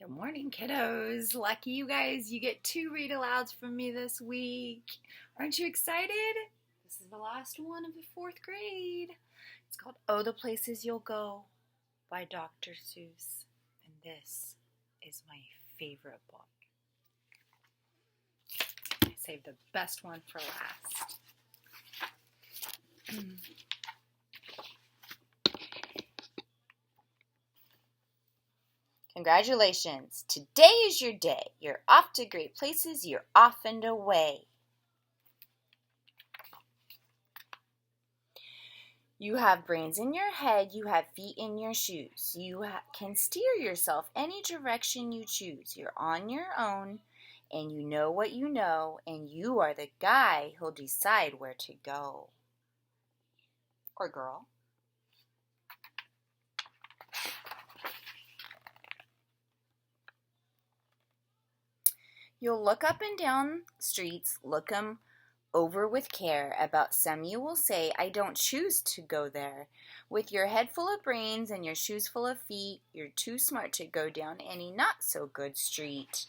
Good morning, kiddos. Lucky you guys, you get 2 read alouds from me this week. Aren't you excited? This is the last one of the 4th grade. It's called Oh, the Places You'll Go by Dr. Seuss. And this is my favorite book. I saved the best one for last. Congratulations! Today is your day. You're off to great places. You're off and away. You have brains in your head. You have feet in your shoes. You can steer yourself any direction you choose. You're on your own, and you know what you know, and you are the guy who'll decide where to go. Or girl. You'll look up and down streets, look 'em over with care. About some you will say, I don't choose to go there. With your head full of brains and your shoes full of feet, you're too smart to go down any not-so-good street.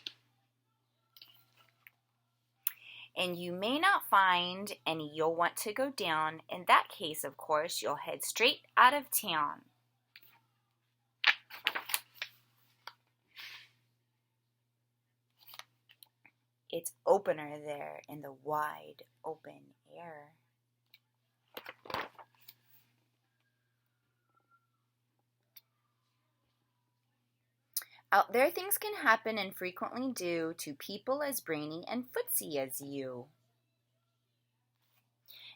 And you may not find any you'll want to go down. In that case, of course, you'll head straight out of town. It's opener there in the wide open air. Out there things can happen and frequently do to people as brainy and footsy as you.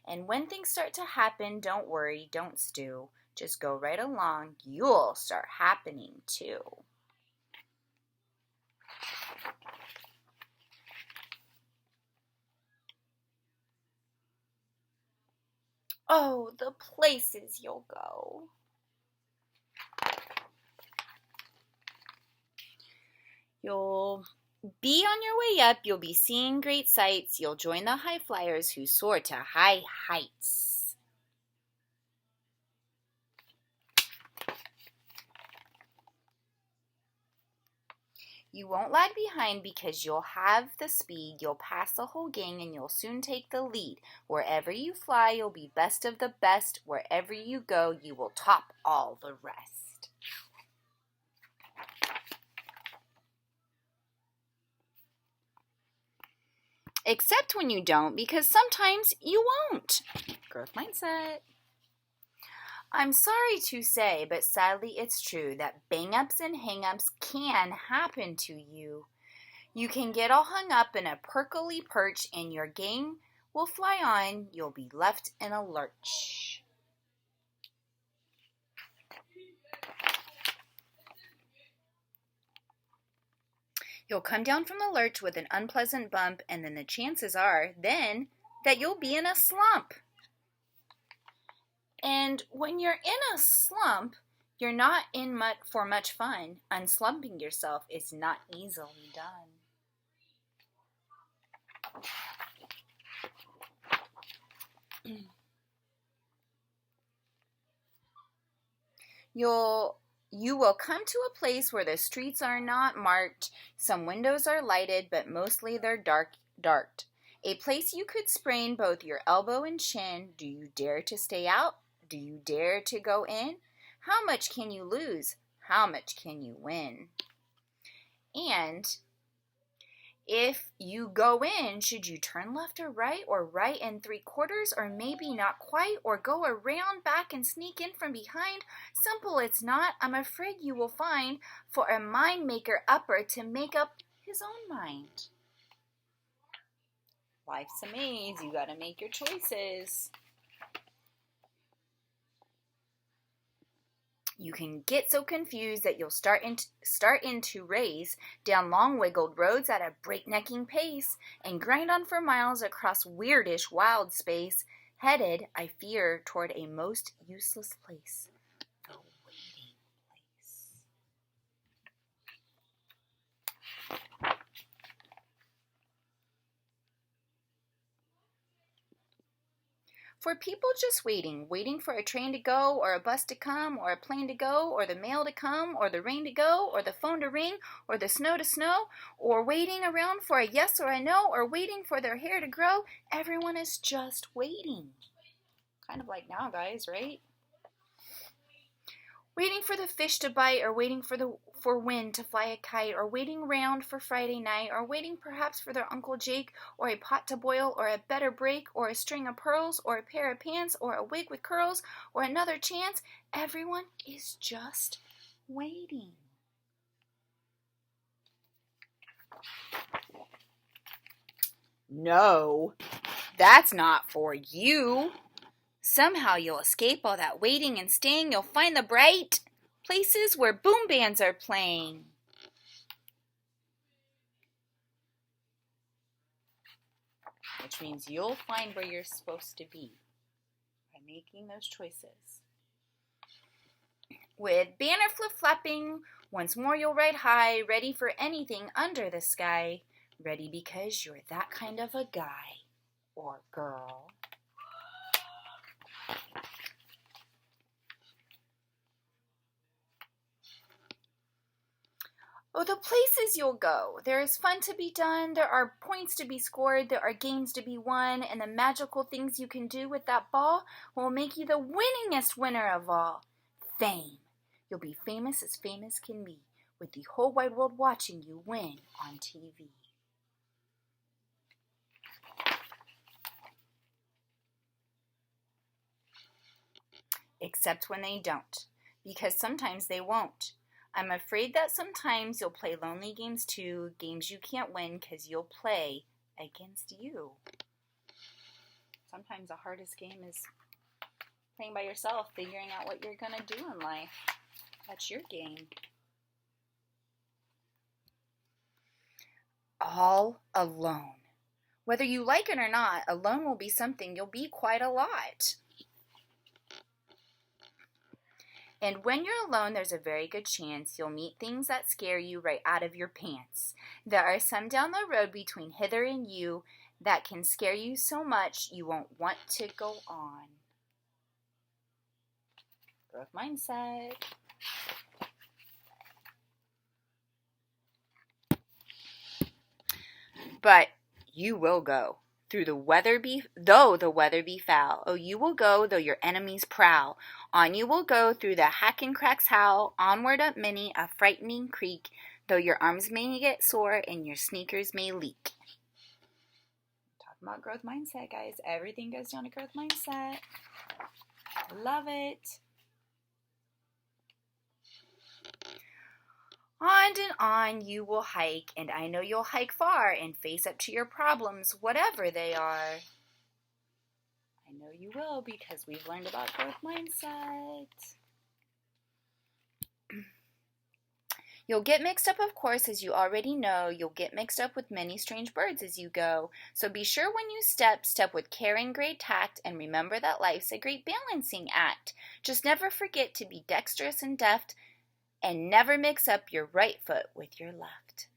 And when things start to happen, don't worry, don't stew. Just go right along, you'll start happening too. Oh, the places you'll go. You'll be on your way up. You'll be seeing great sights. You'll join the high flyers who soar to high heights. You won't lag behind because you'll have the speed. You'll pass the whole gang and you'll soon take the lead. Wherever you fly, you'll be best of the best. Wherever you go, you will top all the rest. Except when you don't, because sometimes you won't. Growth mindset. I'm sorry to say, but sadly it's true that bang-ups and hang-ups can happen to you. You can get all hung up in a perkly perch and your gang will fly on. You'll be left in a lurch. You'll come down from the lurch with an unpleasant bump, and then the chances are then that you'll be in a slump. And when you're in a slump, you're not in for much fun. Unslumping yourself is not easily done. You will come to a place where the streets are not marked. Some windows are lighted, but mostly they're dark. A place you could sprain both your elbow and shin. Do you dare to stay out? Do you dare to go in? How much can you lose? How much can you win? And if you go in, should you turn left or right 3/4, or maybe not quite, or go around back and sneak in from behind? Simple it's not, I'm afraid you will find, for a mind maker upper to make up his own mind. Life's a maze, you gotta make your choices. You can get so confused that you'll start into race down long wiggled roads at a breaknecking pace and grind on for miles across weirdish wild space, headed, I fear, toward a most useless place, the waiting place. For people just waiting for a train to go, or a bus to come, or a plane to go, or the mail to come, or the rain to go, or the phone to ring, or the snow to snow, or waiting around for a yes or a no, or waiting for their hair to grow. Everyone is just waiting. Kind of like now, guys, right? Waiting for the fish to bite, or waiting for wind to fly a kite, or waiting round for Friday night, or waiting perhaps for their Uncle Jake, or a pot to boil, or a better break, or a string of pearls, or a pair of pants, or a wig with curls, or another chance. Everyone is just waiting. No, that's not for you. Somehow you'll escape all that waiting and staying. You'll find the bright places where boom bands are playing. Which means you'll find where you're supposed to be by making those choices. With banner flip-flapping, once more you'll ride high, ready for anything under the sky. Ready because you're that kind of a guy or girl. Oh, the places you'll go. There is fun to be done, there are points to be scored, there are games to be won, and the magical things you can do with that ball will make you the winningest winner of all. Fame. You'll be famous as famous can be, with the whole wide world watching you win on TV. Except when they don't, because sometimes they won't. I'm afraid that sometimes you'll play lonely games too, games you can't win because you'll play against you. Sometimes the hardest game is playing by yourself, figuring out what you're going to do in life. That's your game. All alone. Whether you like it or not, alone will be something you'll be quite a lot. And when you're alone, there's a very good chance you'll meet things that scare you right out of your pants. There are some down the road between hither and you that can scare you so much you won't want to go on. Growth mindset. But you will go. Though the weather be foul. Oh, you will go, though your enemies prowl. On you will go, through the hack and cracks howl. Onward up many a frightening creek, though your arms may get sore and your sneakers may leak. Talking about growth mindset, guys. Everything goes down to growth mindset. Love it. On and on you will hike, and I know you'll hike far and face up to your problems, whatever they are. I know you will because we've learned about growth mindset. You'll get mixed up, of course, as you already know. You'll get mixed up with many strange birds as you go. So be sure when you step with care and great tact, and remember that life's a great balancing act. Just never forget to be dexterous and deft, and never mix up your right foot with your left.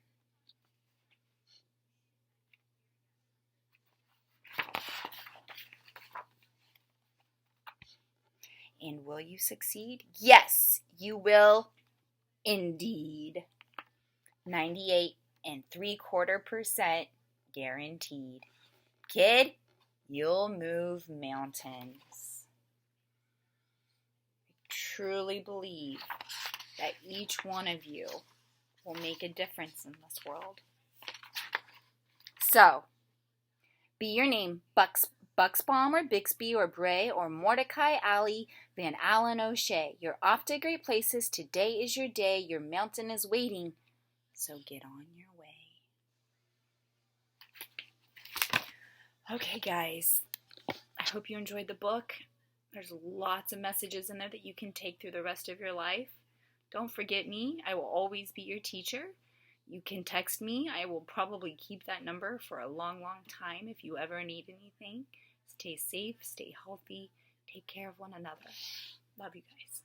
And will you succeed? Yes, you will indeed. 98.75% guaranteed. Kid, you'll move mountains. I truly believe that each one of you will make a difference in this world. So, be your name Bucksbaum or Bixby or Bray or Mordecai Alley Van Allen O'Shea. You're off to great places. Today is your day. Your mountain is waiting. So get on your way. Okay, guys. I hope you enjoyed the book. There's lots of messages in there that you can take through the rest of your life. Don't forget me. I will always be your teacher. You can text me. I will probably keep that number for a long, long time if you ever need anything. Stay safe, stay healthy, take care of one another. Love you guys.